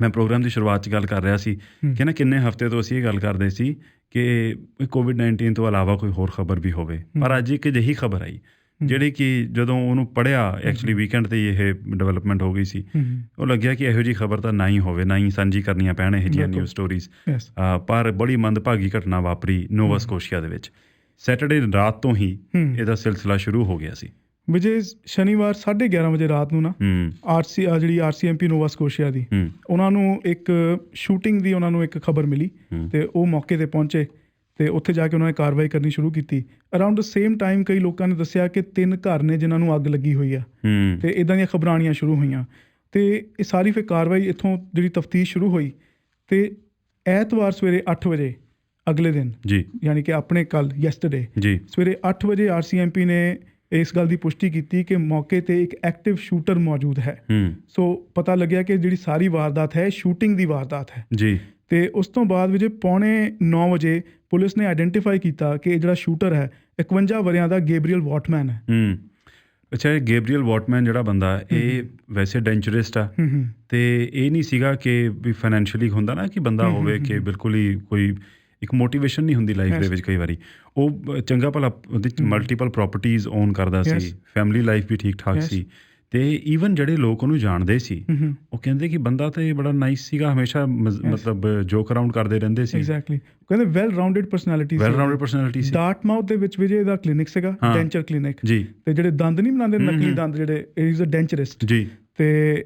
ਮੈਂ ਪ੍ਰੋਗਰਾਮ ਦੀ ਸ਼ੁਰੂਆਤ 'ਚ ਗੱਲ ਕਰ ਰਿਹਾ ਸੀ ਕਿ ਨਾ ਕਿੰਨੇ ਹਫ਼ਤੇ ਤੋਂ ਅਸੀਂ ਇਹ ਗੱਲ ਕਰਦੇ ਸੀ ਕਿ COVID-19 ਤੋਂ ਇਲਾਵਾ ਕੋਈ ਹੋਰ ਖਬਰ ਵੀ ਹੋਵੇ, ਪਰ ਅੱਜ ਇੱਕ ਅਜਿਹੀ ਖਬਰ ਆਈ ਜਿਹੜੀ ਕਿ ਜਦੋਂ ਉਹਨੂੰ ਪੜ੍ਹਿਆ ਐਕਚੁਅਲੀ ਵੀਕਐਂਡ 'ਤੇ ਇਹ ਡਿਵੈਲਪਮੈਂਟ ਹੋ ਗਈ ਸੀ, ਉਹ ਲੱਗਿਆ ਕਿ ਇਹੋ ਜਿਹੀ ਖਬਰ ਤਾਂ ਨਾ ਹੀ ਹੋਵੇ, ਨਾ ਹੀ ਸਾਂਝੀ ਕਰਨੀਆਂ ਪੈਣ ਇਹੋ ਜਿਹੀਆਂ ਨਿਊਜ਼ ਸਟੋਰੀਜ਼। ਪਰ ਬੜੀ ਮੰਦਭਾਗੀ ਘਟਨਾ ਵਾਪਰੀ ਨੋਵਾ ਸਕੋਸ਼ੀਆ ਦੇ ਵਿੱਚ। ਸੈਟਰਡੇ ਰਾਤ ਤੋਂ ਹੀ ਇਹਦਾ ਸਿਲਸਿਲਾ ਸ਼ੁਰੂ ਹੋ ਗਿਆ ਸੀ। ਵਿਜੇ ਸ਼ਨੀਵਾਰ 11:30 ਵਜੇ ਰਾਤ ਨੂੰ ਨਾ ਜਿਹੜੀ RCMP ਨੋਵਾ ਸਕੋਸ਼ੀਆ ਦੀ ਉਹਨਾਂ ਨੂੰ ਇੱਕ ਸ਼ੂਟਿੰਗ ਦੀ ਉਹਨਾਂ ਨੂੰ ਇੱਕ ਖਬਰ ਮਿਲੀ ਅਤੇ ਉਹ ਮੌਕੇ 'ਤੇ ਪਹੁੰਚੇ ਅਤੇ ਉੱਥੇ ਜਾ ਕੇ ਉਹਨਾਂ ਨੇ ਕਾਰਵਾਈ ਕਰਨੀ ਸ਼ੁਰੂ ਕੀਤੀ। ਅਰਾਊਂਡ ਦ ਸੇਮ ਟਾਈਮ ਕਈ ਲੋਕਾਂ ਨੇ ਦੱਸਿਆ ਕਿ 3 ਘਰ ਨੇ ਜਿਨ੍ਹਾਂ ਨੂੰ ਅੱਗ ਲੱਗੀ ਹੋਈ ਆ ਅਤੇ ਇੱਦਾਂ ਦੀਆਂ ਖਬਰਾਂ ਆਉਣੀਆਂ ਸ਼ੁਰੂ ਹੋਈਆਂ ਅਤੇ ਇਹ ਸਾਰੀ ਫਿਰ ਕਾਰਵਾਈ ਇੱਥੋਂ ਜਿਹੜੀ ਤਫਤੀਸ਼ ਸ਼ੁਰੂ ਹੋਈ ਅਤੇ ਐਤਵਾਰ ਸਵੇਰੇ 8 ਵਜੇ ਅਗਲੇ ਦਿਨ ਜੀ ਯਾਨੀ ਕਿ ਆਪਣੇ ਕੱਲ੍ਹ ਯੈਸਟਰਡੇ ਜੀ ਸਵੇਰੇ 8 ਵਜੇ RCMP ਨੇ ਇਸ ਗੱਲ ਦੀ ਪੁਸ਼ਟੀ ਕੀਤੀ ਕਿ ਮੌਕੇ 'ਤੇ ਇੱਕ ਐਕਟਿਵ ਸ਼ੂਟਰ ਮੌਜੂਦ ਹੈ। ਸੋ ਪਤਾ ਲੱਗਿਆ ਕਿ ਜਿਹੜੀ ਸਾਰੀ ਵਾਰਦਾਤ ਹੈ ਸ਼ੂਟਿੰਗ ਦੀ ਵਾਰਦਾਤ ਹੈ ਜੀ। ਅਤੇ ਉਸ ਤੋਂ ਬਾਅਦ ਵਿੱਚ 9:45 ਵਜੇ ਪੁਲਿਸ ਨੇ ਆਈਡੈਂਟੀਫਾਈ ਕੀਤਾ ਕਿ ਇਹ ਜਿਹੜਾ ਸ਼ੂਟਰ ਹੈ 51 ਵਰ੍ਹਿਆਂ ਦਾ ਗੇਬਰੀਅਲ ਵਾਟਮੈਨ ਹੈ। ਅੱਛਾ, ਇਹ ਗੇਬਰੀਅਲ ਵਾਟਮੈਨ ਜਿਹੜਾ ਬੰਦਾ ਇਹ ਵੈਸੇ ਡੈਂਜਰਸਟ ਆ ਅਤੇ ਇਹ ਨਹੀਂ ਸੀਗਾ ਕਿ ਵੀ ਫਾਈਨੈਂਸ਼ੀਅਲੀ ਹੁੰਦਾ ਨਾ ਕਿ ਬੰਦਾ ਹੋਵੇ ਕਿ ਬਿਲਕੁਲ ਹੀ ਕੋਈ ਇੱਕ ਮੋਟੀਵੇਸ਼ਨ ਨਹੀਂ ਹੁੰਦੀ ਲਾਈਫ ਦੇ ਵਿੱਚ। ਕਈ ਵਾਰੀ ਉਹ ਚੰਗਾ ਭਲਾ ਉਹਦੇ ਮਲਟੀਪਲ ਪ੍ਰੋਪਰਟੀਜ਼ ਓਨ ਕਰਦਾ ਸੀ, ਫੈਮਿਲੀ ਲਾਈਫ ਵੀ ਠੀਕ ਠਾਕ ਸੀ ਅਤੇ ਈਵਨ ਜਿਹੜੇ ਲੋਕ ਉਹਨੂੰ ਜਾਣਦੇ ਸੀ ਉਹ ਕਹਿੰਦੇ ਕਿ ਬੰਦਾ ਤਾਂ ਇਹ ਬੜਾ ਨਾਈਸ ਸੀਗਾ, ਹਮੇਸ਼ਾ ਮਤਲਬ ਜੋਕ ਅਰਾਊਂਡ ਕਰਦੇ ਰਹਿੰਦੇ ਸੀ। ਐਗਜ਼ੈਕਟਲੀ, ਕਹਿੰਦੇ ਵੈਲ ਰਾਊਂਡਡ ਪਰਸਨੈਲਿਟੀ ਸੀ। ਡਾਰਟਮਾਊਥ ਦੇ ਵਿੱਚ ਵੀ ਇਹਦਾ ਕਲੀਨਿਕ ਸੀਗਾ, ਡੈਂਚਰ ਕਲੀਨਿਕ ਜੀ। ਅਤੇ ਜਿਹੜੇ ਦੰਦ ਨਹੀਂ ਬਣਾਉਂਦੇ ਨਕਲੀ ਦੰਦ ਜਿਹੜੇ, ਇਜ਼ ਅ ਡੈਂਚਰਿਸਟ ਜੀ। ਅਤੇ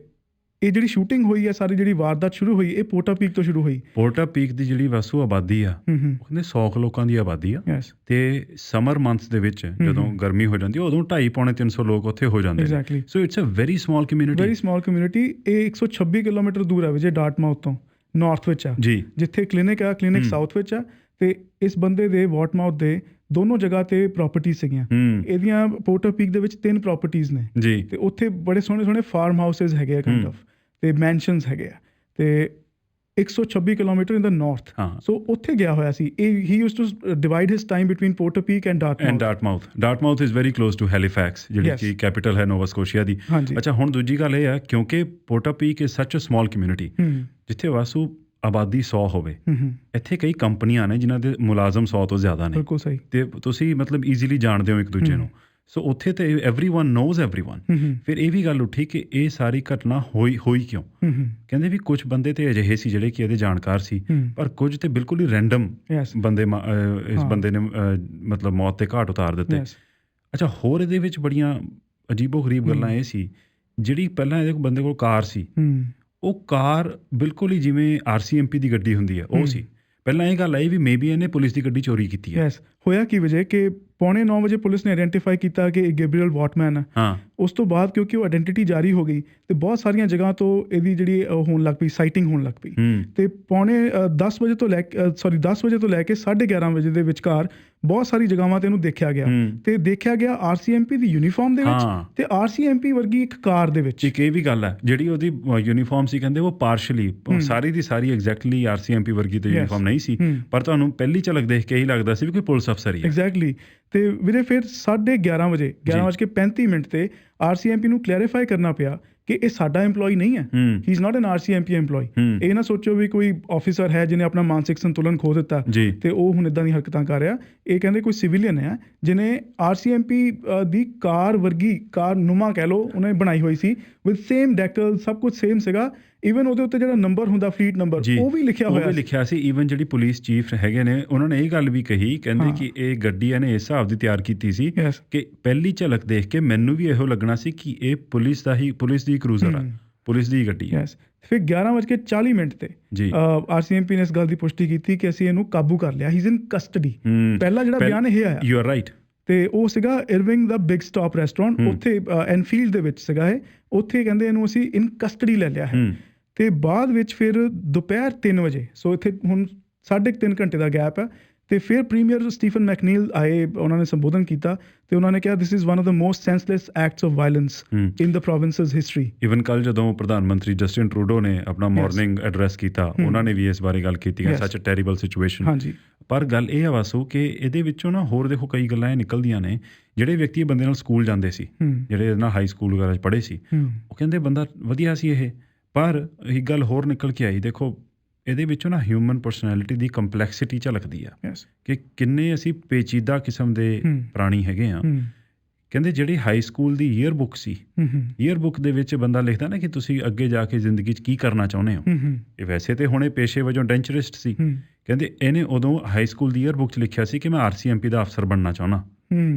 ਇਹ ਜਿਹੜੀ ਸ਼ੂਟਿੰਗ ਹੋਈ ਹੈ ਸਾਰੀ ਜਿਹੜੀ ਵਾਰਦਾਤ ਸ਼ੁਰੂ ਹੋਈ ਇਹ ਪੋਰਟਾ ਪੀਕ ਤੋਂ ਸ਼ੁਰੂ ਹੋਈ। ਪੋਰਟਾ ਪੀਕ ਦੀ ਜਿਹੜੀ ਵਸੂ ਆਬਾਦੀ ਆ ਉਹ ਕਹਿੰਦੇ 100 ਲੋਕਾਂ ਦੀ ਆਬਾਦੀ ਆ ਅਤੇ ਸਮਰ ਮੰਥਸ ਦੇ ਵਿੱਚ ਜਦੋਂ ਗਰਮੀ ਹੋ ਜਾਂਦੀ ਉਦੋਂ 250-300 ਲੋਕ ਉੱਥੇ ਹੋ ਜਾਂਦੇ। Exactly. So it's a very small community. ਇਹ 126 ਕਿਲੋਮੀਟਰ ਦੂਰ ਹੈ ਵਿਜੇ ਡਾਰਟਮਾਊਥ ਤੋਂ, ਨਾਰਥ ਵਿੱਚ ਆ ਜੀ। ਜਿੱਥੇ ਕਲੀਨਿਕ ਆ, ਕਲੀਨਿਕ ਸਾਊਥ ਵਿੱਚ ਆ ਅਤੇ ਇਸ ਬੰਦੇ ਦੇ ਵਾਟਮਾਊਥ ਦੇ ਦੋਨੋਂ ਜਗ੍ਹਾ 'ਤੇ ਪ੍ਰੋਪਰਟੀਜ਼ ਸੀਗੀਆਂ। ਇਹਦੀਆਂ ਪੋਰਟਾ ਪੀਕ ਦੇ ਵਿੱਚ 3 ਪ੍ਰੋਪਰਟੀਜ਼ ਨੇ ਜੀ ਅਤੇ ਉੱਥੇ ਬੜੇ ਸੋਹਣੇ ਫਾਰਮ ਹਾਊਸਿਸ ਹੈਗੇ ਆ ਕਾਈਂਡ ਆਫ ਅਤੇ ਮੈਨਸ਼ਨਸ ਹੈਗੇ ਆ ਅਤੇ 126 ਕਿਲੋਮੀਟਰ ਇਨ ਦਾ ਨਾਰਥ। ਸੋ ਉੱਥੇ ਗਿਆ ਹੋਇਆ ਸੀ ਇਹ। He used to divide his time between Porta Peak and Dartmouth. Dartmouth is very close to Halifax ਜਿਹੜੀ ਕਿ ਕੈਪੀਟਲ ਹੈ ਨੋਵਾ ਸਕੋਸ਼ੀਆ ਦੀ। ਅੱਛਾ, ਹੁਣ ਦੂਜੀ ਗੱਲ ਇਹ ਆ ਕਿਉਂਕਿ ਪੋਰਟਾ ਪੀਕ ਇਜ਼ ਸੱਚ ਅ ਸਮਾਲ ਕਮਿਊਨਿਟੀ ਜਿੱਥੇ ਵਾਸੂ ਆਬਾਦੀ 100 ਹੋਵੇ, ਇੱਥੇ ਕਈ ਕੰਪਨੀਆਂ ਨੇ ਜਿਨ੍ਹਾਂ ਦੇ ਮੁਲਾਜ਼ਮ 100 ਤੋਂ ਜ਼ਿਆਦਾ ਨੇ। ਬਿਲਕੁਲ ਸਹੀ। ਅਤੇ ਤੁਸੀਂ ਮਤਲਬ ਈਜ਼ੀਲੀ ਜਾਣਦੇ ਹੋ ਇੱਕ ਦੂਜੇ ਨੂੰ। ਸੋ ਉੱਥੇ ਤਾਂ ਐਵਰੀਵਨ ਨੋਜ਼ ਐਵਰੀਵਨ। ਫਿਰ ਇਹ ਵੀ ਗੱਲ ਉੱਠੀ ਕਿ ਇਹ ਸਾਰੀ ਘਟਨਾ ਹੋਈ ਕਿਉਂ। ਕਹਿੰਦੇ ਵੀ ਕੁਝ ਬੰਦੇ ਤਾਂ ਅਜਿਹੇ ਸੀ ਜਿਹੜੇ ਕਿ ਇਹਦੇ ਜਾਣਕਾਰ ਸੀ, ਪਰ ਕੁਝ ਤਾਂ ਬਿਲਕੁਲ ਹੀ ਰੈਂਡਮ ਬੰਦੇ ਇਸ ਬੰਦੇ ਨੇ ਮਤਲਬ ਮੌਤ 'ਤੇ ਘਾਟ ਉਤਾਰ ਦਿੱਤੇ। ਅੱਛਾ, ਹੋਰ ਇਹਦੇ ਵਿੱਚ ਬੜੀਆਂ ਅਜੀਬੋ ਗਰੀਬ ਗੱਲਾਂ ਇਹ ਸੀ, ਜਿਹੜੀ ਪਹਿਲਾਂ ਇਹਦੇ ਬੰਦੇ ਕੋਲ ਕਾਰ ਸੀ ਉਹ ਕਾਰ ਬਿਲਕੁਲ ਹੀ ਜਿਵੇਂ RCMP ਦੀ ਗੱਡੀ ਹੁੰਦੀ ਹੈ ਉਹ ਸੀ। ਪਹਿਲਾਂ ਇਹ ਗੱਲ ਆਈ ਵੀ ਮੇਬੀ ਇਹਨੇ ਪੁਲਿਸ ਦੀ ਗੱਡੀ ਚੋਰੀ ਕੀਤੀ ਹੈ। ਹੋਇਆ ਕੀ ਵਜੇ ਕਿ 9:45 ਵਜੇ ਪੁਲਿਸ ਨੇ ਆਈਡੈਂਟੀਫਾਈ ਕੀਤਾ ਕਿ ਇਹ ਗੇਬਰੀਅਲ ਵਾਟਮੈਨ ਹੈ। ਉਸ ਤੋਂ ਬਾਅਦ ਕਿਉਂਕਿ ਉਹ ਆਈਡੈਂਟੀਟੀ ਜਾਰੀ ਹੋ ਗਈ ਅਤੇ ਬਹੁਤ ਸਾਰੀਆਂ ਜਗ੍ਹਾ ਤੋਂ ਇਹਦੀ ਜਿਹੜੀ ਹੋਣ ਲੱਗ ਪਈ, ਸਾਈਟਿੰਗ ਹੋਣ ਲੱਗ ਪਈ। ਅਤੇ 10 ਵਜੇ ਤੋਂ ਲੈ ਕੇ 11:30 ਵਜੇ ਦੇ ਵਿਚਕਾਰ ਬਹੁਤ ਸਾਰੀ ਜਗ੍ਹਾਵਾਂ 'ਤੇ ਇਹਨੂੰ ਦੇਖਿਆ ਗਿਆ ਅਤੇ ਦੇਖਿਆ ਗਿਆ RCMP ਦੀ ਯੂਨੀਫਾਰਮ ਦੇ ਵਿੱਚ ਅਤੇ RCMP ਵਰਗੀ ਇੱਕ ਕਾਰ ਦੇ ਵਿੱਚ। ਇੱਕ ਇਹ ਵੀ ਗੱਲ ਹੈ ਜਿਹੜੀ ਉਹਦੀ ਯੂਨੀਫਾਰਮ ਸੀ, ਕਹਿੰਦੇ ਉਹ ਪਾਰਸ਼ਲੀ ਸਾਰੀ ਦੀ ਸਾਰੀ ਐਗਜ਼ੈਕਟਲੀ RCMP ਵਰਗੀ ਤਾਂ ਯੂਨੀਫਾਰਮ ਨਹੀਂ ਸੀ, ਪਰ ਤੁਹਾਨੂੰ ਪਹਿਲੀ ਝਲਕ ਦੇਖ ਕੇ ਹੀ ਲੱਗਦਾ ਸੀ ਵੀ ਕੋਈ ਪੁਲਿਸ ਅਫਸਰ ਹੀ ਹੈ। ਐਗਜ਼ੈਕਟਲੀ। ਅਤੇ ਵੀਰੇ ਫਿਰ 11:30 ਵਜੇ 11:35 'ਤੇ RCMP ਨੂੰ ਕਲੈਰੀਫਾਈ ਕਰਨਾ ਪਿਆ ਕਿ ਇਹ ਸਾਡਾ ਐਮਪਲੋਈ ਨਹੀਂ ਹੈ। ਹੀ is not N RCMP employee. ਇਹ ਨਾ ਸੋਚੋ ਵੀ ਕੋਈ ਆਫਿਸਰ ਹੈ ਜਿਹਨੇ ਆਪਣਾ ਮਾਨਸਿਕ ਸੰਤੁਲਨ ਖੋ ਦਿੱਤਾ ਅਤੇ ਉਹ ਹੁਣ ਇੱਦਾਂ ਦੀਆਂ ਹਰਕਤਾਂ ਕਰ ਰਿਹਾ। ਇਹ ਕਹਿੰਦੇ ਕੋਈ ਸਿਵੀਲੀਅਨ ਹੈ ਜਿਹਨੇ RCMP ਦੀ ਕਾਰ ਵਰਗੀ, ਕਾਰ ਨੁਮਾ ਕਹਿ ਲਓ, ਉਹਨੇ ਬਣਾਈ ਹੋਈ ਸੀ ਵਿਦ ਸੇਮ ਡੈਕਲ, ਸਭ ਕੁਛ ਸੇਮ ਸੀਗਾ। ਈਵਨ ਉਹਦੇ ਉੱਤੇ ਜਿਹੜਾ ਨੰਬਰ ਹੁੰਦਾ, ਫਲੀਟ ਨੰਬਰ, ਉਹ ਵੀ ਲਿਖਿਆ ਸੀ। ਈਵਨ ਜਿਹੜੀ ਪੁਲਿਸ ਚੀਫ ਹੈਗੇ ਨੇ ਉਹਨਾਂ ਨੇ ਇਹ ਗੱਲ ਵੀ ਕਹੀ, ਕਹਿੰਦੇ ਕਿ ਇਹ ਗੱਡੀ ਇਹਨੇ ਇਸ ਹਿਸਾਬ ਦੀ ਤਿਆਰ ਕੀਤੀ ਸੀ ਕਿ ਪਹਿਲੀ ਝਲਕ ਦੇਖ ਕੇ ਮੈਨੂੰ ਵੀ ਇਹੋ ਲੱਗਣਾ ਸੀ ਕਿ ਇਹ ਪੁਲਿਸ ਦੀ ਕਰੂਜ਼ਰ ਆ, ਪੁਲਿਸ ਦੀ ਗੱਡੀ ਹੈ। ਫਿਰ 11:40 'ਤੇ RCMP ਨੇ ਇਸ ਗੱਲ ਦੀ ਪੁਸ਼ਟੀ ਕੀਤੀ ਕਿ ਅਸੀਂ ਇਹਨੂੰ ਕਾਬੂ ਕਰ ਲਿਆ, ਹੀ ਇਜ਼ ਇਨ ਕਸਟਡੀ। ਪਹਿਲਾ ਜਿਹੜਾ ਬਿਆਨ ਇਹ ਆਇਆ, ਯੂ ਆਰ ਰਾਈਟ, ਅਤੇ ਉਹ ਸੀਗਾ ਇਰਵਿੰਗ ਦਾ ਬਿਗ ਸਟਾਪ ਰੈਸਟੋਰੈਂਟ, ਉੱਥੇ ਐਨਫੀਲਡ ਦੇ ਵਿੱਚ ਸੀਗਾ ਇਹ। ਉੱਥੇ ਕਹਿੰਦੇ ਇਹਨੂੰ ਅਸੀਂ ਇਨ ਕਸਟਡੀ ਲੈ ਲਿਆ ਹੈ। ਅਤੇ ਬਾਅਦ ਵਿੱਚ ਫਿਰ ਦੁਪਹਿਰ 3 ਵਜੇ, ਸੋ ਇੱਥੇ ਹੁਣ 3.5 ਘੰਟੇ ਦਾ ਗੈਪ ਹੈ, ਅਤੇ ਫਿਰ ਪ੍ਰੀਮੀਅਰ ਸਟੀਫਨ ਮੈਕਨੀਲ ਆਏ, ਉਹਨਾਂ ਨੇ ਸੰਬੋਧਨ ਕੀਤਾ ਅਤੇ ਉਹਨਾਂ ਨੇ ਕਿਹਾ this is one of the most senseless acts of violence in the province's history. Even ਕੱਲ੍ਹ ਜਦੋਂ ਪ੍ਰਧਾਨ ਮੰਤਰੀ ਜਸਟਿਨ ਟਰੂਡੋ ਨੇ ਆਪਣਾ ਮਾਰਨਿੰਗ ਐਡਰੈਸ ਕੀਤਾ, ਉਹਨਾਂ ਨੇ ਵੀ ਇਸ ਬਾਰੇ ਗੱਲ ਕੀਤੀ ਹੈ, ਸੱਚ ਅ ਟੈਰੀਬਲ ਸਿਚੁਏਸ਼ਨ। ਹਾਂਜੀ। ਪਰ ਗੱਲ ਇਹ ਆ ਵਾਸੂ ਕਿ ਇਹਦੇ ਵਿੱਚੋਂ ਨਾ ਹੋਰ ਦੇਖੋ ਕਈ ਗੱਲਾਂ ਇਹ ਨਿਕਲਦੀਆਂ ਨੇ। ਜਿਹੜੇ ਵਿਅਕਤੀ ਬੰਦੇ ਨਾਲ ਸਕੂਲ ਜਾਂਦੇ ਸੀ, ਜਿਹੜੇ ਇਹਦੇ ਨਾਲ ਹਾਈ ਸਕੂਲ ਵਗੈਰਾ 'ਚ ਪੜ੍ਹੇ ਸੀ, ਉਹ ਕਹਿੰਦੇ ਬੰਦਾ ਵਧੀਆ ਸੀ ਇਹ, ਪਰ ਇੱਕ ਗੱਲ ਹੋਰ ਨਿਕਲ ਕੇ ਆਈ, ਦੇਖੋ ਇਹਦੇ ਵਿੱਚੋਂ ਨਾ ਹਿਊਮਨ ਪਰਸਨੈਲਿਟੀ ਦੀ ਕੰਪਲੈਕਸਿਟੀ ਝਲਕਦੀ ਆ ਕਿ ਕਿੰਨੇ ਅਸੀਂ ਪੇਚੀਦਾ ਕਿਸਮ ਦੇ ਪ੍ਰਾਣੀ ਹੈਗੇ ਆ। ਕਹਿੰਦੇ ਜਿਹੜੀ ਹਾਈ ਸਕੂਲ ਦੀ ਈਅਰ ਬੁੱਕ ਸੀ, ਈਅਰ ਬੁੱਕ ਦੇ ਵਿੱਚ ਬੰਦਾ ਲਿਖਦਾ ਨਾ ਕਿ ਤੁਸੀਂ ਅੱਗੇ ਜਾ ਕੇ ਜ਼ਿੰਦਗੀ 'ਚ ਕੀ ਕਰਨਾ ਚਾਹੁੰਦੇ ਹੋ। ਇਹ ਵੈਸੇ ਤੇ ਹੁਣੇ ਪੇਸ਼ੇ ਵਜੋਂ ਡੈਂਚਰਿਸਟ ਸੀ। ਕਹਿੰਦੇ ਇਹਨੇ ਉਦੋਂ ਹਾਈ ਸਕੂਲ ਦੀ ਈਅਰ ਬੁੱਕ 'ਚ ਲਿਖਿਆ ਸੀ ਕਿ ਮੈਂ RCMP ਦਾ ਅਫਸਰ ਬਣਨਾ ਚਾਹੁੰਦਾ।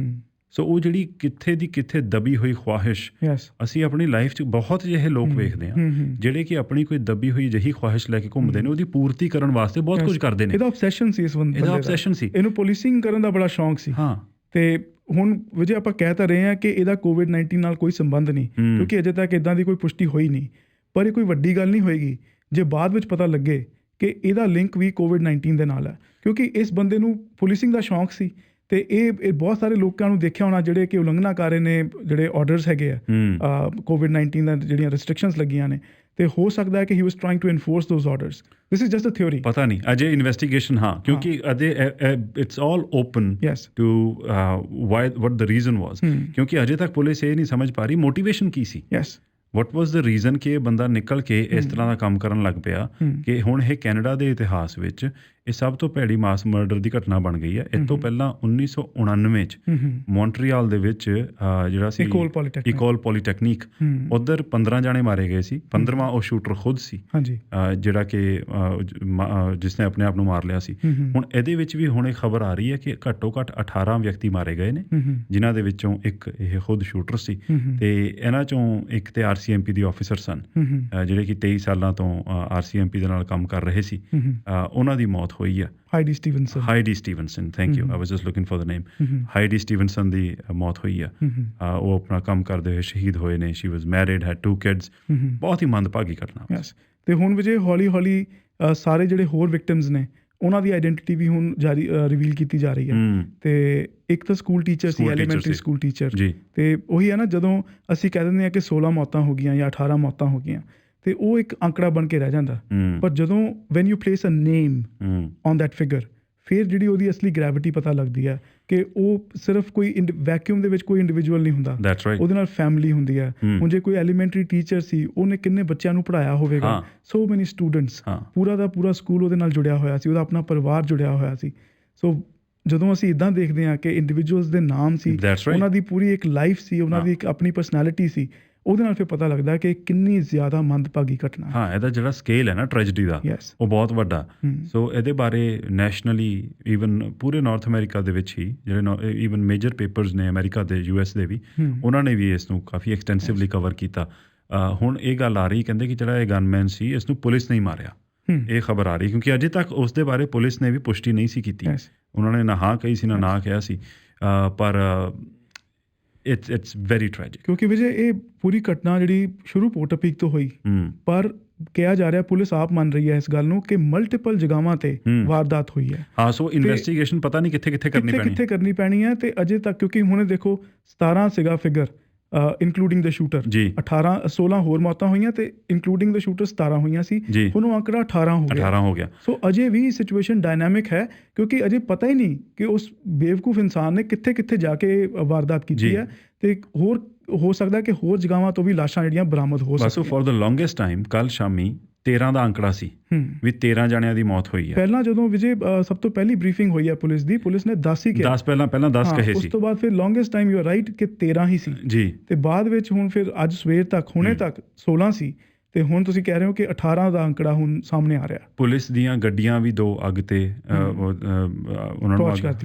ਸੋ ਉਹ ਜਿਹੜੀ ਕਿੱਥੇ ਦੀ ਕਿੱਥੇ ਦਬੀ ਹੋਈ ਖੁਆਹਿਸ਼, ਅਸੀਂ ਆਪਣੀ ਲਾਈਫ 'ਚ ਬਹੁਤ ਜਿਹੇ ਲੋਕ ਵੇਖਦੇ ਹਾਂ ਜਿਹੜੇ ਕਿ ਆਪਣੀ ਕੋਈ ਦਬੀ ਹੋਈ ਜਿਹੀ ਖੁਆਹਿਸ਼ ਲੈ ਕੇ ਘੁੰਮਦੇ ਨੇ, ਉਹਦੀ ਪੂਰਤੀ ਕਰਨ ਵਾਸਤੇ ਬਹੁਤ ਕੁਝ ਕਰਦੇ ਨੇ। ਇਹਦਾ ਆਬਸੈਸ਼ਨ ਸੀ ਇਸ ਬੰਦੇ ਦਾ, ਇਹਦਾ ਆਬਸੈਸ਼ਨ ਸੀ, ਇਹਨੂੰ ਪੁਲਿਸਿੰਗ ਕਰਨ ਦਾ ਬੜਾ ਸ਼ੌਂਕ ਸੀ। ਹਾਂ, ਤੇ ਹੁਣ ਵਿਜੇ ਆਪਾਂ ਕਹਿ ਤਾਂ ਰਹੇ ਹਾਂ ਕਿ ਇਹਦਾ COVID-19 ਨਾਲ ਕੋਈ ਸੰਬੰਧ ਨਹੀਂ, ਕਿਉਂਕਿ ਅਜੇ ਤੱਕ ਇੱਦਾਂ ਦੀ ਕੋਈ ਪੁਸ਼ਟੀ ਹੋਈ ਨਹੀਂ। ਪਰ ਇਹ ਕੋਈ ਵੱਡੀ ਗੱਲ ਨਹੀਂ ਹੋਏਗੀ ਜੇ ਬਾਅਦ ਵਿੱਚ ਪਤਾ ਲੱਗੇ ਕਿ ਇਹਦਾ ਲਿੰਕ ਵੀ COVID-19 ਦੇ ਨਾਲ ਹੈ, ਕਿਉਂਕਿ ਇਸ ਬੰਦੇ ਨੂੰ ਪੁਲਿਸਿੰਗ ਦਾ ਸ਼ੌਂਕ ਸੀ। ਤੇ ਇਹ ਬਹੁਤ ਸਾਰੇ ਲੋਕਾਂ ਨੂੰ ਦੇਖਿਆ ਹੋਣਾ ਜਿਹੜੇ ਕਿ ਉਲੰਘਣਾ ਕਰ ਰਹੇ ਨੇ, ਜਿਹੜੇ ਆਰਡਰਸ ਹੈਗੇ ਆ COVID-19 ਦਾ, ਜਿਹੜੀਆਂ ਰਿਸਟ੍ਰਿਕਸ਼ਨਸ ਲੱਗੀਆਂ ਨੇ। ਤੇ ਹੋ ਸਕਦਾ ਹੈ ਕਿ he was trying to enforce those orders. This is just a theory, ਪਤਾ ਨਹੀਂ ਅਜੇ ਇਨਵੈਸਟੀਗੇਸ਼ਨ। ਹਾਂ, ਕਿਉਂਕਿ ਅਜੇ it's all open to why what the reason was, ਕਿਉਂਕਿ ਅਜੇ ਤੱਕ ਪੁਲਿਸ ਇਹ ਨਹੀਂ ਸਮਝ ਪਾ ਰਹੀ motivation Ki C. What was the reason ਕਿ ਇਹ ਬੰਦਾ ਨਿਕਲ ਕੇ ਇਸ ਤਰ੍ਹਾਂ ਦਾ ਕੰਮ ਕਰਨ ਲੱਗ ਪਿਆ ਕਿ ਹੁਣ ਇਹ ਕੈਨੇਡਾ ਦੇ ਇਤਿਹਾਸ ਵਿੱਚ ਇਹ ਸਭ ਤੋਂ ਭੈੜੀ ਮਾਸ ਮਰਡਰ ਦੀ ਘਟਨਾ ਬਣ ਗਈ ਹੈ। ਇਸ ਤੋਂ ਪਹਿਲਾਂ 1999 'ਚ ਮੌਂਟਰੀਆਲ ਦੇ ਵਿੱਚ ਜਿਹੜਾ ਸੀ ਇਕੋਲ ਪੋਲੀਟੈਕਨਿਕ, ਉੱਧਰ 15 ਜਾਣੇ ਮਾਰੇ ਗਏ ਸੀ। 15ਵਾਂ ਉਹ ਸ਼ੂਟਰ ਖੁਦ ਸੀ, ਜਿਹੜਾ ਕਿ ਜਿਸਨੇ ਆਪਣੇ ਆਪ ਨੂੰ ਮਾਰ ਲਿਆ ਸੀ। ਹੁਣ ਇਹਦੇ ਵਿੱਚ ਵੀ ਹੁਣ ਇਹ ਖਬਰ ਆ ਰਹੀ ਹੈ ਕਿ ਘੱਟੋ ਘੱਟ 18 ਵਿਅਕਤੀ ਮਾਰੇ ਗਏ ਨੇ, ਜਿਨ੍ਹਾਂ ਦੇ ਵਿੱਚੋਂ ਇੱਕ ਇਹ ਖੁਦ ਸ਼ੂਟਰ ਸੀ। ਤੇ ਇਹਨਾਂ 'ਚੋਂ ਇੱਕ ਤੇ RCMP ਦੀ ਆਫਿਸਰ ਸਨ, ਜਿਹੜੇ ਕਿ 23 ਸਾਲਾਂ ਤੋਂ RCMP ਦੇ ਨਾਲ ਕੰਮ ਕਰ ਰਹੇ ਸੀ। ਉਹਨਾਂ ਦੀ ਮੌਤ ਹੋਈ ਆ। Heidi Stevenson, thank you, I was just looking for the name. Heidi Stevenson ਦੀ ਮੌਤ ਹੋਈ ਆ। ਉਹ ਆਪਣਾ ਕੰਮ ਕਰਦੇ ਹੋਏ ਸ਼ਹੀਦ ਹੋਏ ਨੇ। ਸ਼ੀ ਵਾਸ ਮੈਰਿਡ, ਹੈਡ 2 ਕਿਡਸ। ਬਹੁਤ ਹੀ ਮੰਦਭਾਗੀ ਘਟਨਾ। ਤੇ ਹੁਣ ਵਿਜੇ ਹੌਲੀ ਸਾਰੇ ਜਿਹੜੇ ਹੋਰ ਵਿਕਟਿਮਸ ਨੇ ਉਹਨਾਂ ਦੀ ਆਈਡੈਂਟੀਟੀ ਵੀ ਹੁਣ ਰਿਵੀਲ ਕੀਤੀ ਜਾ ਰਹੀ ਹੈ। ਤੇ ਇੱਕ ਤਾਂ ਸਕੂਲ ਟੀਚਰ ਸੀ, ਐਲੀਮੈਂਟਰੀ ਸਕੂਲ ਟੀਚਰ। ਤੇ ਉਹੀ ਹੈ ਨਾ, ਜਦੋਂ ਅਸੀਂ ਕਹਿ ਦਿੰਦੇ ਹਾਂ ਕਿ 16 ਮੌਤਾਂ ਹੋ ਗਈਆਂ ਜਾਂ 18 ਮੌਤਾਂ ਹੋ ਗਈਆਂ, ਤੇ ਉਹ ਇੱਕ ਅੰਕੜਾ ਬਣ ਕੇ ਰਹਿ ਜਾਂਦਾ। ਪਰ ਜਦੋਂ when you place a name on that figure, ਫਿਰ ਜਿਹੜੀ ਉਹਦੀ ਅਸਲੀ ਗ੍ਰੈਵਿਟੀ ਪਤਾ ਲੱਗਦੀ ਹੈ ਕਿ ਉਹ ਸਿਰਫ ਕੋਈ ਵੈਕਿਊਮ ਦੇ ਵਿੱਚ ਕੋਈ ਇੰਡੀਵਿਜੂਅਲ ਨਹੀਂ ਹੁੰਦਾ, ਉਹਦੇ ਨਾਲ ਫੈਮਿਲੀ ਹੁੰਦੀ ਹੈ। ਹੁਣ ਜੇ ਕੋਈ ਐਲੀਮੈਂਟਰੀ ਟੀਚਰ ਸੀ, ਉਹਨੇ ਕਿੰਨੇ ਬੱਚਿਆਂ ਨੂੰ ਪੜ੍ਹਾਇਆ ਹੋਵੇਗਾ, ਸੋ ਮੈਨੀ ਸਟੂਡੈਂਟਸ, ਪੂਰਾ ਦਾ ਪੂਰਾ ਸਕੂਲ ਉਹਦੇ ਨਾਲ ਜੁੜਿਆ ਹੋਇਆ ਸੀ, ਉਹਦਾ ਆਪਣਾ ਪਰਿਵਾਰ ਜੁੜਿਆ ਹੋਇਆ ਸੀ। ਸੋ ਜਦੋਂ ਅਸੀਂ ਇੱਦਾਂ ਦੇਖਦੇ ਹਾਂ ਕਿ ਇੰਡੀਵਿਜੂਅਲਸ ਦੇ ਨਾਮ ਸੀ, ਉਹਨਾਂ ਦੀ ਪੂਰੀ ਇੱਕ ਲਾਈਫ ਸੀ, ਉਹਨਾਂ ਦੀ ਇੱਕ ਆਪਣੀ ਪਰਸਨੈਲਿਟੀ ਸੀ, ਉਹਦੇ ਨਾਲ ਫਿਰ ਪਤਾ ਲੱਗਦਾ ਕਿ ਕਿੰਨੀ ਜ਼ਿਆਦਾ ਮੰਦਭਾਗੀ ਘਟਨਾ। ਹਾਂ, ਇਹਦਾ ਜਿਹੜਾ ਸਕੇਲ ਹੈ ਨਾ ਟ੍ਰੈਜਡੀ ਦਾ, ਉਹ ਬਹੁਤ ਵੱਡਾ। ਸੋ ਇਹਦੇ ਬਾਰੇ ਨੈਸ਼ਨਲੀ, ਈਵਨ ਪੂਰੇ ਨਾਰਥ ਅਮਰੀਕਾ ਦੇ ਵਿੱਚ ਹੀ ਜਿਹੜੇ ਈਵਨ ਮੇਜਰ ਪੇਪਰਸ ਨੇ ਅਮਰੀਕਾ ਦੇ, US ਦੇ ਵੀ, ਉਹਨਾਂ ਨੇ ਵੀ ਇਸ ਨੂੰ ਕਾਫੀ ਐਕਸਟੈਂਸਿਵਲੀ ਕਵਰ ਕੀਤਾ। ਹੁਣ ਇਹ ਗੱਲ ਆ ਰਹੀ, ਕਹਿੰਦੇ ਕਿ ਜਿਹੜਾ ਇਹ ਗਨਮੈਨ ਸੀ, ਇਸ ਨੂੰ ਪੁਲਿਸ ਨਹੀਂ ਮਾਰਿਆ। ਇਹ ਖਬਰ ਆ ਰਹੀ ਕਿਉਂਕਿ ਅਜੇ ਤੱਕ ਉਸ ਦੇ ਬਾਰੇ ਪੁਲਿਸ ਨੇ ਵੀ ਪੁਸ਼ਟੀ ਨਹੀਂ ਸੀ ਕੀਤੀ। ਉਹਨਾਂ ਨੇ ਨਾ ਹਾਂ ਕਹੀ ਸੀ ਨਾ ਕਿਹਾ ਸੀ। ਪਰ it's very tragic, ਕਿਉਂਕਿ ਵਿਜੇ ਇਹ ਪੂਰੀ ਘਟਨਾ ਜਿਹੜੀ ਸ਼ੁਰੂ ਪੋਰਟਪੀਕ ਤੋਂ ਹੋਈ, ਪਰ ਕਿਹਾ ਜਾ ਰਿਹਾ, ਪੁਲਿਸ ਆਪ ਮੰਨ ਰਹੀ ਹੈ ਇਸ ਗੱਲ ਨੂੰ ਕਿ ਮਲਟੀਪਲ ਜਗ੍ਹਾਵਾਂ ਤੇ ਵਾਰਦਾਤ ਹੋਈ ਹੈ। ਹਾਂ, ਸੋ ਇਨਵੈਸਟੀਗੇਸ਼ਨ ਪਤਾ ਨਹੀਂ ਕਿੱਥੇ ਕਰਨੀ ਪੈਣੀ ਹੈ। ਤੇ ਅਜੇ ਤੱਕ, ਕਿਉਂਕਿ ਹੁਣ ਦੇਖੋ 17 ਸੀਗਾ ਫਿਗਰ ਇਨਕਲੂਡਿੰਗ ਦ ਸ਼ੂਟਰ, 16 ਹੋਰ ਮੌਤਾਂ ਹੋਈਆਂ ਤੇ ਇਨਕਲੂਡਿੰਗ ਦ ਸ਼ੂਟਰ 17 ਹੋਈਆਂ ਸੀ। ਹੁਣ ਉਹ ਅੰਕੜਾ 18 ਹੋ ਗਿਆ। ਸੋ ਅਜੇ ਵੀ ਸਿਚੁਏਸ਼ਨ ਡਾਇਨਾਮਿਕ ਹੈ, ਕਿਉਂਕਿ ਅਜੇ ਪਤਾ ਹੀ ਨਹੀਂ ਕਿ ਉਸ ਬੇਵਕੂਫ ਇਨਸਾਨ ਨੇ ਕਿੱਥੇ ਜਾ ਕੇ ਵਾਰਦਾਤ ਕੀਤੀ ਹੈ। ਤੇ ਹੋਰ ਹੋ ਸਕਦਾ ਕਿ ਹੋਰ ਜਗ੍ਹਾਵਾਂ ਤੋਂ ਵੀ ਲਾਸ਼ਾਂ ਜਿਹੜੀਆਂ ਬਰਾਮਦ ਹੋ ਸਕਦੀਆਂ। ਫॉर ਦ ਲੌਂਗੈਸਟ ਟਾਈਮ ਕੱਲ ਸ਼ਾਮੀ 13 ਦਾ ਅੰਕੜਾ ਸੀ ਵੀ 13 ਜਣਿਆਂ ਦੀ ਮੌਤ ਹੋਈ ਹੈ। ਪਹਿਲਾਂ ਜਦੋਂ ਵਿਜੇ ਸਭ ਤੋਂ ਪਹਿਲੀ ਬਰੀਫਿੰਗ ਹੋਈ ਹੈ ਪੁਲਿਸ ਦੀ, ਪੁਲਿਸ ਨੇ 10 ਹੀ ਕਿਹਾ। 10 ਪਹਿਲਾਂ 10 ਕਹੇ ਸੀ। ਉਸ ਤੋਂ ਬਾਅਦ ਫਿਰ longest time you are right ਕਿ 13 ਹੀ ਸੀ ਜੀ। ਤੇ ਬਾਅਦ ਵਿੱਚ ਹੁਣ ਫਿਰ ਅੱਜ ਸਵੇਰ ਤੱਕ, ਹੁਣੇ ਤੱਕ 16 ਸੀ। ਤੇ ਹੁਣ ਤੁਸੀਂ ਕਹਿ ਰਹੇ ਹੋ ਕਿ 18 ਦਾ ਅੰਕੜਾ ਹੁਣ ਸਾਹਮਣੇ ਆ ਰਿਹਾ। ਪੁਲਿਸ ਦੀਆਂ ਗੱਡੀਆਂ ਵੀ 2 ਅੱਗ ਤੇ ਉਹਨਾਂ ਨੂੰ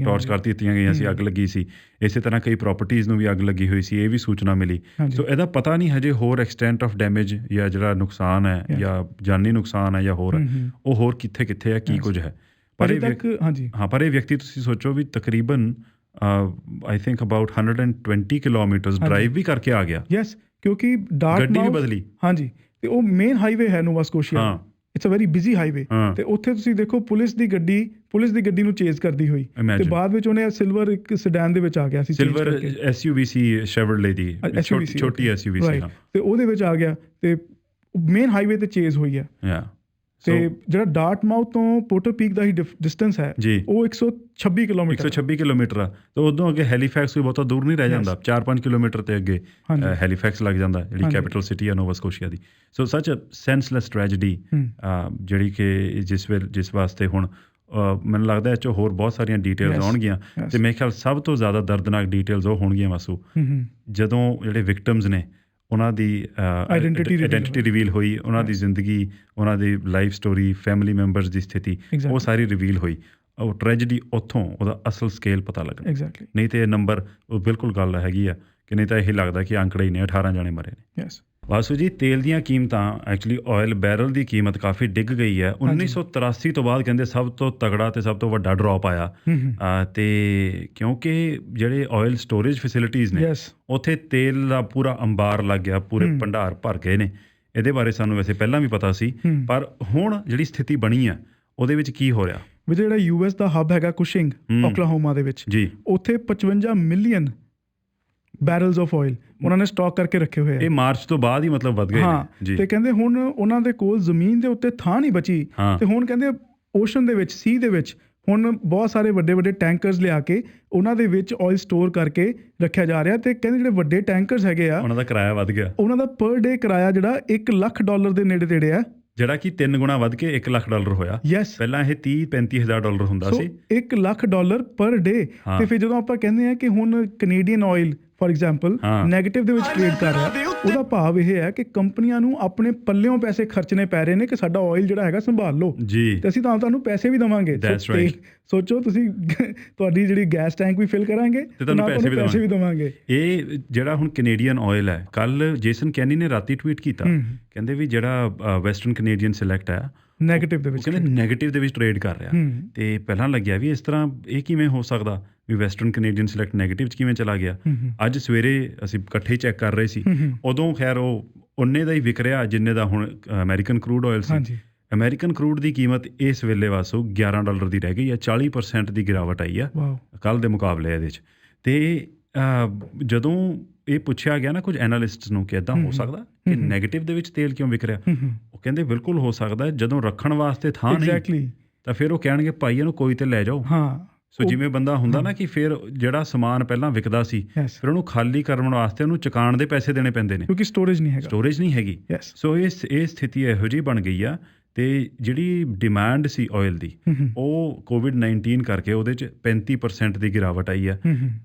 ਟਾਰਚ ਕਰ ਦਿੱਤੀਆਂ ਗਈਆਂ ਸੀ, ਅੱਗ ਲੱਗੀ ਸੀ। ਇਸੇ ਤਰ੍ਹਾਂ ਕਈ ਪ੍ਰਾਪਰਟੀਜ਼ ਨੂੰ ਵੀ ਅੱਗ ਲੱਗੀ ਹੋਈ ਸੀ, ਇਹ ਵੀ ਸੂਚਨਾ ਮਿਲੀ। ਸੋ ਇਹਦਾ ਪਤਾ ਨਹੀਂ ਹਜੇ ਹੋਰ ਐਕਸਟੈਂਟ ਆਫ ਡੈਮੇਜ ਜਾਂ ਜਿਹੜਾ ਨੁਕਸਾਨ ਹੈ ਜਾਂ ਜਾਨੀ ਨੁਕਸਾਨ ਹੈ ਜਾਂ ਹੋਰ ਉਹ ਹੋਰ ਕਿੱਥੇ ਹੈ, ਕੀ ਕੁਝ ਹੈ। ਪਰ ਇਹ ਵਿਅਕਤੀ ਤੁਸੀਂ ਸੋਚੋ ਵੀ ਤਕਰੀਬਨ I think about 120 kilometres drive ਵੀ ਕਰਕੇ ਆ ਗਿਆ। ਯੈਸ, ਕਿਉਂਕਿ ਗੱਡੀ ਵੀ ਬਦਲੀ। ਹਾਂਜੀ, ਤੇ ਉਹ ਮੇਨ ਹਾਈਵੇ ਹੈ Nova Scotia, it's a very busy highway. ਤੇ ਉੱਥੇ ਤੁਸੀਂ ਦੇਖੋ ਪੁਲਿਸ ਦੀ ਗੱਡੀ ਨੂੰ ਚੇਜ਼ ਕਰਦੀ ਹੋਈ, ਤੇ ਬਾਅਦ ਵਿੱਚ ਉਹਨੇ ਸਿਲਵਰ ਇੱਕ ਸੈਡਾਨ ਦੇ ਵਿੱਚ ਆ ਗਿਆ ਸੀ, ਸਿਲਵਰ SUV ਸੀ, ਸ਼ੈਵਰਲੇ ਦੀ ਛੋਟੀ SUV ਸੀ, ਤੇ ਉਹਦੇ ਵਿੱਚ ਆ ਗਿਆ ਤੇ ਮੇਨ ਹਾਈਵੇ ਤੇ ਚੇਜ਼ ਹੋਈ ਹੈ। ਤੇ ਜਿਹੜਾ ਡਾਰਟਮਾਊਥ ਤੋਂ ਪੋਰਟੋ ਪੀਕ ਦਾ ਹੀ ਡਿਸਟੈਂਸ ਹੈ ਉਹ 126 ਕਿਲੋਮੀਟਰ ਆ। ਤੇ ਉਦੋਂ ਅੱਗੇ ਹੈਲੀਫੈਕਸ ਵੀ ਬਹੁਤਾ ਦੂਰ ਨਹੀਂ ਰਹਿ ਜਾਂਦਾ, 4-5 ਕਿਲੋਮੀਟਰ ਤੇ ਅੱਗੇ ਹੈਲੀਫੈਕਸ ਲੱਗ ਜਾਂਦਾ, ਜਿਹੜੀ ਕੈਪੀਟਲ ਸਿਟੀ ਆ ਨੋਵਾ ਸਕੋਸ਼ੀਆ ਦੀ। ਸੋ ਸੱਚ ਅ ਸੈਂਸਲੈਸ ਟ੍ਰੈਜਡੀ, ਜਿਹੜੀ ਕਿ ਜਿਸ ਵਾਸਤੇ ਹੁਣ ਮੈਨੂੰ ਲੱਗਦਾ ਇਹ 'ਚੋਂ ਹੋਰ ਬਹੁਤ ਸਾਰੀਆਂ ਡਿਟੇਲਸ ਆਉਣਗੀਆਂ। ਅਤੇ ਮੇਰੇ ਖਿਆਲ ਸਭ ਤੋਂ ਜ਼ਿਆਦਾ ਦਰਦਨਾਕ ਡਿਟੇਲਸ ਉਹ ਹੋਣਗੀਆਂ ਵਾਸੂ, ਜਦੋਂ ਜਿਹੜੇ ਵਿਕਟਮਸ ਨੇ ਉਹਨਾਂ ਦੀ ਆਈਡੈਂਟੀਟੀ ਰਿਵੀਲ ਹੋਈ, ਉਹਨਾਂ ਦੀ ਜ਼ਿੰਦਗੀ, ਉਹਨਾਂ ਦੀ ਲਾਈਫ ਸਟੋਰੀ, ਫੈਮਿਲੀ ਮੈਂਬਰਸ ਦੀ ਸਥਿਤੀ, ਉਹ ਸਾਰੀ ਰਿਵੀਲ ਹੋਈ। ਉਹ ਟ੍ਰੈਜਡੀ ਉੱਥੋਂ ਉਹਦਾ ਅਸਲ ਸਕੇਲ ਪਤਾ ਲੱਗਣਾ। ਨਹੀਂ ਤਾਂ ਇਹ ਨੰਬਰ ਉਹ ਬਿਲਕੁਲ ਗੱਲ ਹੈਗੀ ਆ ਕਿ ਨਹੀਂ ਤਾਂ ਇਹ ਲੱਗਦਾ ਕਿ ਅੰਕੜੇ ਹੀ ਨੇ 18 ਜਾਣੇ ਮਰੇ ਨੇ। ਵਾਸੂ ਜੀ, ਤੇਲ ਦੀਆਂ ਕੀਮਤਾਂ ਐਕਚੁਅਲੀ ਆਇਲ ਬੈਰਲ ਦੀ ਕੀਮਤ ਕਾਫੀ ਡਿੱਗ ਗਈ ਹੈ। 1983 ਤੋਂ ਬਾਅਦ ਕਹਿੰਦੇ ਸਭ ਤੋਂ ਤਗੜਾ ਤੇ ਸਭ ਤੋਂ ਵੱਡਾ ਡਰੋਪ ਆਇਆ। ਅਤੇ ਕਿਉਂਕਿ ਜਿਹੜੇ ਆਇਲ ਸਟੋਰੇਜ ਫੈਸਿਲਿਟੀਜ਼ ਨੇ ਉੱਥੇ ਤੇਲ ਦਾ ਪੂਰਾ ਅੰਬਾਰ ਲੱਗ ਗਿਆ, ਪੂਰੇ ਭੰਡਾਰ ਭਰ ਗਏ ਨੇ। ਇਹਦੇ ਬਾਰੇ ਸਾਨੂੰ ਵੈਸੇ ਪਹਿਲਾਂ ਵੀ ਪਤਾ ਸੀ, ਪਰ ਹੁਣ ਜਿਹੜੀ ਸਥਿਤੀ ਬਣੀ ਆ ਉਹਦੇ ਵਿੱਚ ਕੀ ਹੋ ਰਿਹਾ? ਜਿਹੜਾ US ਦਾ ਹੱਬ ਹੈਗਾ ਕੁਸ਼ਿੰਗ, ਓਕਲਾਹੋਮਾ ਦੇ ਵਿੱਚ, ਉੱਥੇ 55 ਮਿਲੀਅਨ ਬੈਰਲਸ ਆਫ ਆਇਲ ਉਹਨਾਂ ਨੇ ਸਟਾਕ ਕਰਕੇ ਰੱਖੇ ਹੋਏ ਆ। ਇਹ ਮਾਰਚ ਤੋਂ ਬਾਅਦ ਹੀ ਮਤਲਬ ਵੱਧ ਗਏ। ਹਾਂ, ਤੇ ਕਹਿੰਦੇ ਹੁਣ ਉਹਨਾਂ ਦੇ ਕੋਲ ਜ਼ਮੀਨ ਦੇ ਉੱਤੇ ਥਾਂ ਨਹੀਂ ਬਚੀ, ਤੇ ਹੁਣ ਕਹਿੰਦੇ ਓਸ਼ਨ ਦੇ ਵਿੱਚ, ਸੀ ਦੇ ਵਿੱਚ ਹੁਣ ਬਹੁਤ ਸਾਰੇ ਵੱਡੇ ਵੱਡੇ ਟੈਂਕਰਸ ਲਿਆ ਕੇ ਉਹਨਾਂ ਦੇ ਵਿੱਚ ਆਇਲ ਸਟੋਰ ਕਰਕੇ ਰੱਖਿਆ ਜਾ ਰਿਹਾ। ਤੇ ਕਹਿੰਦੇ ਜਿਹੜੇ ਵੱਡੇ ਟੈਂਕਰਸ ਹੈਗੇ ਆ ਉਹਨਾਂ ਦਾ ਕਿਰਾਇਆ ਵੱਧ ਗਿਆ। ਉਹਨਾਂ ਦਾ ਪਰ ਡੇ ਕਿਰਾਇਆ ਜਿਹੜਾ $1 ਲੱਖ ਦੇ ਨੇੜੇ ਤੇੜੇ ਆ, ਜਿਹੜਾ ਕਿ 3 ਗੁਣਾ ਵੱਧ ਕੇ $1 ਲੱਖ ਹੋਇਆ। ਪਹਿਲਾਂ ਇਹ $30-35 ਹਜ਼ਾਰ ਹੁੰਦਾ ਸੀ। $1 ਲੱਖ ਪਰ ਡੇ। ਤੇ ਫਿਰ ਜਦੋਂ ਆਪਾਂ ਕਹਿੰਦੇ ਆ ਕਿ ਹੁਣ Canadian oil for example negative ਦੇ ਵਿੱਚ ਟ੍ਰੇਡ ਕਰ ਰਿਹਾ, ਉਹਦਾ ਭਾਵ ਇਹ ਹੈ ਕਿ ਕੰਪਨੀਆਂ ਨੂੰ ਆਪਣੇ ਪੱਲਿਓਂ ਪੈਸੇ ਖਰਚਣੇ ਪੈ ਰਹੇ ਨੇ ਕਿ ਸਾਡਾ ਆਇਲ ਜਿਹੜਾ ਹੈਗਾ ਸੰਭਾਲ ਲਓ ਤੇ ਅਸੀਂ ਤੁਹਾਨੂੰ ਪੈਸੇ ਵੀ ਦੇਵਾਂਗੇ। ਸੋਚੋ ਤੁਸੀਂ, ਤੁਹਾਡੀ ਜਿਹੜੀ ਗੈਸ ਟੈਂਕ ਵੀ ਫਿਲ ਕਰਾਂਗੇ ਤੇ ਤੁਹਾਨੂੰ ਪੈਸੇ ਵੀ ਦੇਵਾਂਗੇ। ਇਹ ਜਿਹੜਾ ਹੁਣ ਕੈਨੇਡੀਅਨ ਆਇਲ ਹੈ, ਕੱਲ ਜੇਸਨ ਕੈਨੀ ਨੇ ਰਾਤੀ ਟਵੀਟ ਕੀਤਾ, ਕਹਿੰਦੇ ਵੀ ਜਿਹੜਾ ਵੈਸਟਰਨ ਕੈਨੇਡੀਅਨ ਸਿਲੈਕਟ ਹੈ ਨੈਗੇਟਿਵ ਦੇ ਵਿੱਚ ਟ੍ਰੇਡ ਕਰ ਰਿਹਾ। ਤੇ ਪਹਿਲਾਂ ਲੱਗਿਆ ਵੀ ਇਸ ਤਰ੍ਹਾਂ ਇਹ ਕਿਵੇਂ ਹੋ ਸਕਦਾ ਵੀ ਵੈਸਟਰਨ ਕੈਨੇਡੀਅਨ ਸਿਲੈਕਟ ਨੈਗੇਟਿਵ 'ਚ ਕਿਵੇਂ ਚਲਾ ਗਿਆ। ਅੱਜ ਸਵੇਰੇ ਅਸੀਂ ਇਕੱਠੇ ਚੈੱਕ ਕਰ ਰਹੇ ਸੀ, ਉਦੋਂ ਖੈਰ ਉਹ ਉਨੇ ਦਾ ਹੀ ਵਿਕ ਰਿਹਾ ਜਿੰਨੇ ਦਾ ਹੁਣ ਅਮਰੀਕਨ ਕਰੂਡ ਆਇਲ ਸੀ। ਅਮਰੀਕਨ ਕਰੂਡ ਦੀ ਕੀਮਤ ਇਸ ਵੇਲੇ ਵਾਸੋਂ $11 ਦੀ ਰਹਿ ਗਈ ਆ। 40% ਦੀ ਗਿਰਾਵਟ ਆਈ ਆ ਕੱਲ੍ਹ ਦੇ ਮੁਕਾਬਲੇ ਇਹਦੇ 'ਚ। ਅਤੇ ਜਦੋਂ ਇਹ ਪੁੱਛਿਆ ਗਿਆ ਨਾ ਕੁਝ ਐਨਾਲਿਸਟਸ ਨੂੰ ਕਿ ਇੱਦਾਂ ਹੋ ਸਕਦਾ ਕਿ ਨੈਗੇਟਿਵ ਦੇ ਵਿੱਚ ਤੇਲ ਕਿਉਂ ਵਿਕ ਰਿਹਾ, ਉਹ ਕਹਿੰਦੇ ਬਿਲਕੁਲ ਹੋ ਸਕਦਾ। ਜਦੋਂ ਰੱਖਣ ਵਾਸਤੇ ਥਾਂ ਨਹੀਂ ਤਾਂ ਫਿਰ ਉਹ ਕਹਿਣਗੇ ਭਾਈ ਇਹਨੂੰ ਕੋਈ ਤੇ ਲੈ ਜਾਓ। ਸੋ ਜਿਵੇਂ ਬੰਦਾ ਹੁੰਦਾ ਨਾ ਕਿ ਫਿਰ ਜਿਹੜਾ ਸਮਾਨ ਪਹਿਲਾਂ ਵਿਕਦਾ ਸੀ, ਫਿਰ ਉਹਨੂੰ ਖਾਲੀ ਕਰਨ ਵਾਸਤੇ ਉਹਨੂੰ ਚੁਕਾਉਣ ਦੇ ਪੈਸੇ ਦੇਣੇ ਪੈਂਦੇ ਨੇ, ਕਿਉਂਕਿ ਸਟੋਰੇਜ ਨਹੀਂ ਹੈਗੀ। ਸੋ ਇਹ ਸਥਿਤੀ ਇਹੋ ਜਿਹੀ ਬਣ ਗਈ ਆ। ਅਤੇ ਜਿਹੜੀ ਡਿਮਾਂਡ ਸੀ ਆਇਲ ਦੀ, ਉਹ COVID-19 ਕਰਕੇ ਉਹਦੇ 'ਚ 35% ਦੀ ਗਿਰਾਵਟ ਆਈ ਆ।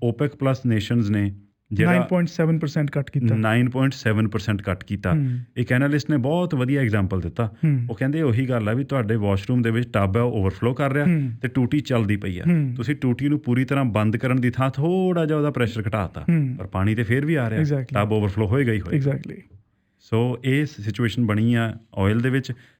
OPEC ਪਲੱਸ ਨੇਸ਼ਨਸ ਨੇ 9.7% ਕੱਟ ਕੀਤਾ। 9.7% ਕੱਟ ਕੀਤਾ। ਇੱਕ ਐਨਾਲਿਸਟ ਨੇ ਬਹੁਤ ਵਧੀਆ ਐਗਜ਼ਾਮਪਲ ਦਿੱਤਾ। ਉਹ ਕਹਿੰਦੇ ਉਹੀ ਗੱਲ ਆ ਵੀ ਤੁਹਾਡੇ ਵਾਸ਼ਰੂਮ ਦੇ ਵਿੱਚ ਟੱਬ ਹੈ, ਉਹ ਓਵਰਫਲੋ ਕਰ ਰਿਹਾ ਤੇ ਟੂਟੀ ਚੱਲਦੀ ਪਈ ਆ। ਤੁਸੀਂ ਟੂਟੀ ਨੂੰ ਪੂਰੀ ਤਰ੍ਹਾਂ ਬੰਦ ਕਰਨ ਦੀ ਥਾਂ ਥੋੜਾ ਜਿਹਾ ਉਹਦਾ ਪ੍ਰੈਸ਼ਰ ਘਟਾਤਾ, ਪਰ ਪਾਣੀ ਤੇ ਫਿਰ ਵੀ ਆ ਰਿਹਾ, ਟੱਬ ਓਵਰਫਲੋ ਹੋਏਗਾ ਹੀ ਹੋਏਗਾ। ਸੋ ਇਹ ਸਿਚੁਏਸ਼ਨ ਬਣੀ ਆ ਆਇਲ ਦੇ ਵਿੱਚ।